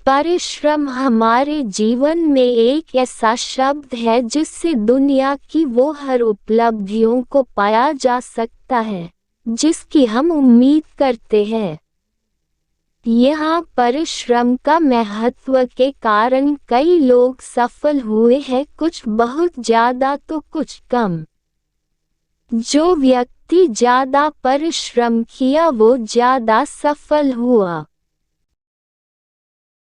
परिश्रम हमारे जीवन में एक ऐसा शब्द है जिससे दुनिया की वो हर उपलब्धियों को पाया जा सकता है जिसकी हम उम्मीद करते हैं। यहाँ परिश्रम का महत्व के कारण कई लोग सफल हुए हैं, कुछ बहुत ज्यादा तो कुछ कम। जो व्यक्ति ज्यादा परिश्रम किया वो ज्यादा सफल हुआ।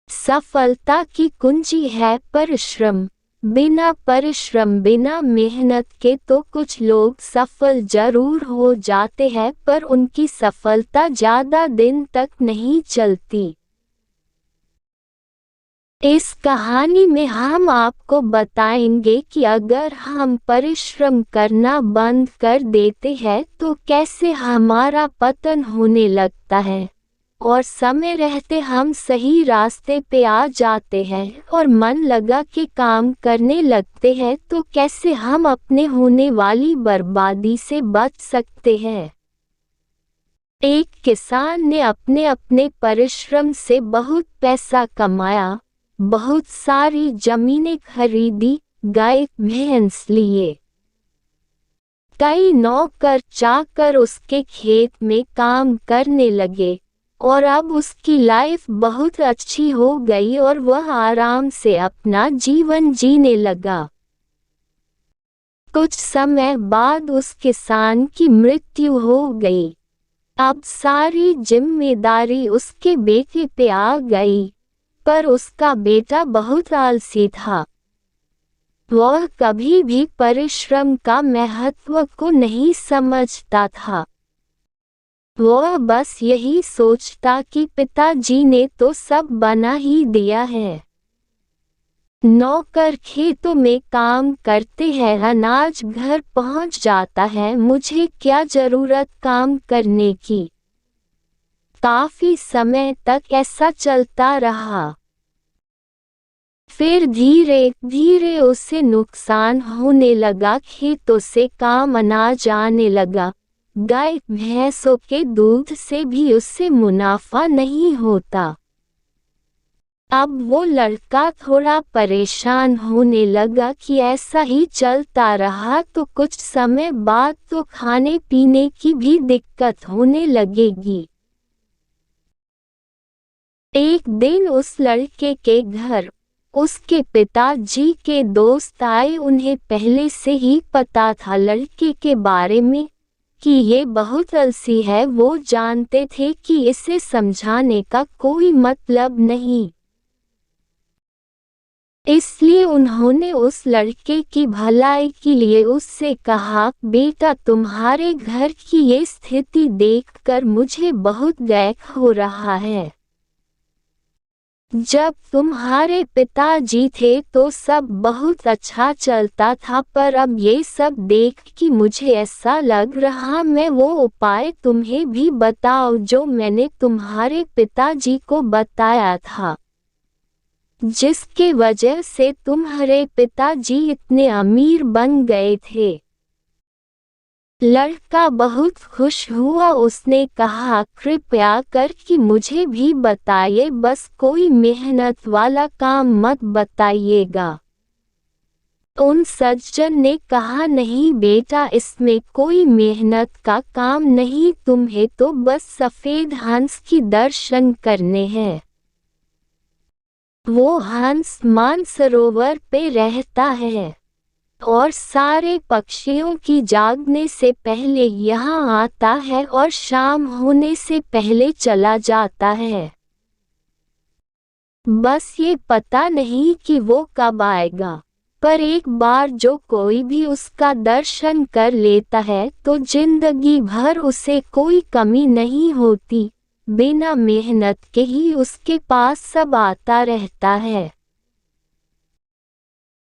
सफलता की कुंजी है परिश्रम। बिना परिश्रम, बिना मेहनत के तो कुछ लोग सफल जरूर हो जाते हैं पर उनकी सफलता ज्यादा दिन तक नहीं चलती। इस कहानी में हम आपको बताएंगे कि अगर हम परिश्रम करना बंद कर देते हैं तो कैसे हमारा पतन होने लगता है, और समय रहते हम सही रास्ते पे आ जाते हैं और मन लगा के काम करने लगते हैं तो कैसे हम अपने होने वाली बर्बादी से बच सकते हैं। एक किसान ने अपने अपने परिश्रम से बहुत पैसा कमाया, बहुत सारी जमीनें खरीदी, गाय भैंस लिए। कई नौकर चाकर उसके खेत में काम करने लगे और अब उसकी लाइफ बहुत अच्छी हो गई और वह आराम से अपना जीवन जीने लगा। कुछ समय बाद उस किसान की मृत्यु हो गई। अब सारी जिम्मेदारी उसके बेटे पे आ गई, पर उसका बेटा बहुत आलसी था। वह कभी भी परिश्रम का महत्व को नहीं समझता था। वह बस यही सोचता कि पिताजी ने तो सब बना ही दिया है। नौकर खेतों में काम करते हैं, अनाज घर पहुंच जाता है, मुझे क्या जरूरत काम करने की। काफी समय तक ऐसा चलता रहा। फिर धीरे धीरे उसे नुकसान होने लगा, खेतों से काम अनाज आने लगा, गाय भैंसों के दूध से भी उससे मुनाफा नहीं होता। अब वो लड़का थोड़ा परेशान होने लगा कि ऐसा ही चलता रहा तो कुछ समय बाद तो खाने पीने की भी दिक्कत होने लगेगी। एक दिन उस लड़के के घर उसके पिताजी के दोस्त आए। उन्हें पहले से ही पता था लड़के के बारे में कि ये बहुत आलसी है। वो जानते थे कि इसे समझाने का कोई मतलब नहीं, इसलिए उन्होंने उस लड़के की भलाई के लिए उससे कहा, बेटा तुम्हारे घर की ये स्थिति देखकर मुझे बहुत दुख हो रहा है। जब तुम्हारे पिताजी थे तो सब बहुत अच्छा चलता था, पर अब ये सब देख कि मुझे ऐसा लग रहा मैं वो उपाय तुम्हें भी बताओ जो मैंने तुम्हारे पिताजी को बताया था, जिसके वजह से तुम्हारे पिताजी इतने अमीर बन गए थे। लड़का बहुत खुश हुआ। उसने कहा, कृपया करके मुझे भी बताइए, बस कोई मेहनत वाला काम मत बताइएगा। उन सज्जन ने कहा, नहीं बेटा, इसमें कोई मेहनत का काम नहीं, तुम्हें तो बस सफेद हंस की दर्शन करने हैं। वो हंस मानसरोवर पे रहता है और सारे पक्षियों की जागने से पहले यहाँ आता है और शाम होने से पहले चला जाता है। बस ये पता नहीं कि वो कब आएगा, पर एक बार जो कोई भी उसका दर्शन कर लेता है तो जिंदगी भर उसे कोई कमी नहीं होती। बिना मेहनत के ही उसके पास सब आता रहता है।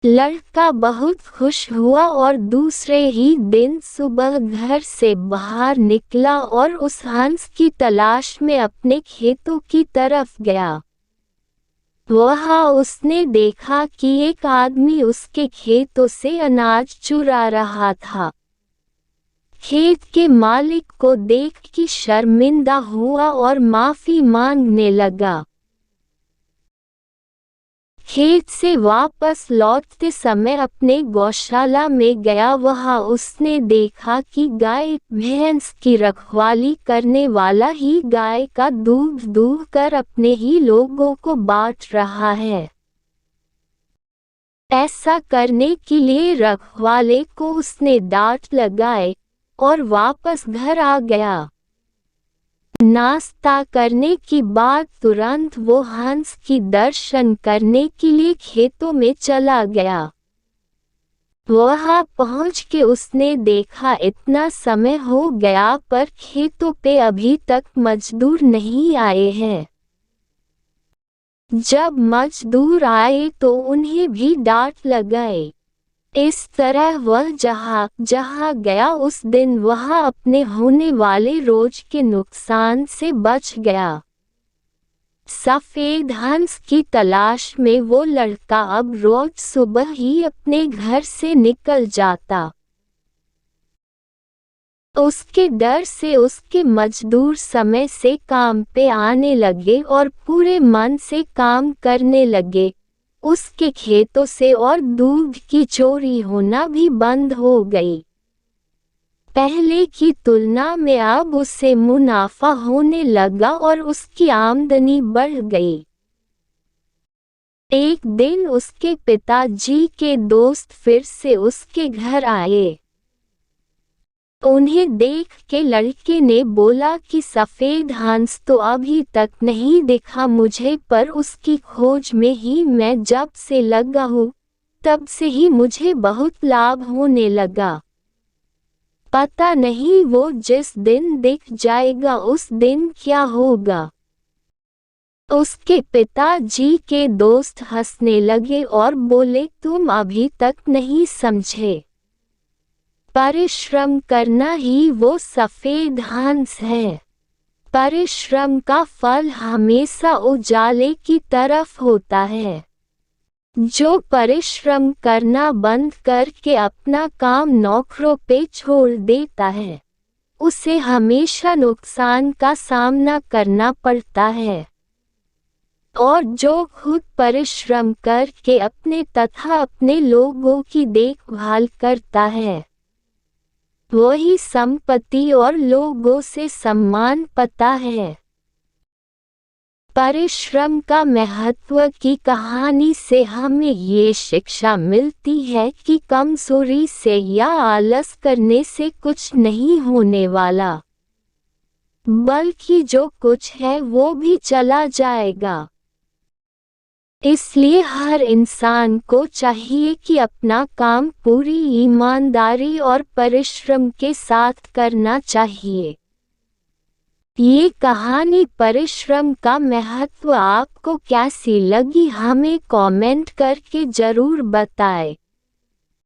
लड़का बहुत खुश हुआ और दूसरे ही दिन सुबह घर से बाहर निकला और उस हंस की तलाश में अपने खेतों की तरफ गया। वहाँ उसने देखा कि एक आदमी उसके खेतों से अनाज चुरा रहा था। खेत के मालिक को देख के शर्मिंदा हुआ और माफी मांगने लगा। खेत से वापस लौटते समय अपने गौशाला में गया। वहाँ उसने देखा कि गाय भैंस की रखवाली करने वाला ही गाय का दूध दूह कर अपने ही लोगों को बांट रहा है। ऐसा करने के लिए रखवाले को उसने डांट लगाए और वापस घर आ गया। नाश्ता करने के बाद तुरंत वो हंस की दर्शन करने के लिए खेतों में चला गया। वहां पहुंच के उसने देखा इतना समय हो गया पर खेतों पे अभी तक मजदूर नहीं आए हैं। जब मजदूर आए तो उन्हें भी डांट लगाई। इस तरह वह जहाँ गया उस दिन वह अपने होने वाले रोज के नुकसान से बच गया। सफेद हंस की तलाश में वो लड़का अब रोज सुबह ही अपने घर से निकल जाता। उसके डर से उसके मजदूर समय से काम पे आने लगे और पूरे मन से काम करने लगे। उसके खेतों से और दूध की चोरी होना भी बंद हो गई। पहले की तुलना में अब उसे मुनाफा होने लगा और उसकी आमदनी बढ़ गई। एक दिन उसके पिताजी के दोस्त फिर से उसके घर आए। उन्हें देख के लड़के ने बोला कि सफेद हंस तो अभी तक नहीं दिखा मुझे, पर उसकी खोज में ही मैं जब से लगा हूँ तब से ही मुझे बहुत लाभ होने लगा। पता नहीं वो जिस दिन दिख जाएगा उस दिन क्या होगा। उसके पिताजी के दोस्त हंसने लगे और बोले, तुम अभी तक नहीं समझे। परिश्रम करना ही वो सफेद हंस है। परिश्रम का फल हमेशा उजाले की तरफ होता है। जो परिश्रम करना बंद करके अपना काम नौकरों पे छोड़ देता है, उसे हमेशा नुकसान का सामना करना पड़ता है। और जो खुद परिश्रम करके अपने तथा अपने लोगों की देखभाल करता है, वही संपत्ति और लोगों से सम्मान पाता है। परिश्रम का महत्व की कहानी से हमें ये शिक्षा मिलती है कि कमजोरी से या आलस करने से कुछ नहीं होने वाला, बल्कि जो कुछ है वो भी चला जाएगा। इसलिए हर इंसान को चाहिए कि अपना काम पूरी ईमानदारी और परिश्रम के साथ करना चाहिए। ये कहानी परिश्रम का महत्व आपको कैसी लगी हमें कमेंट करके ज़रूर बताएं।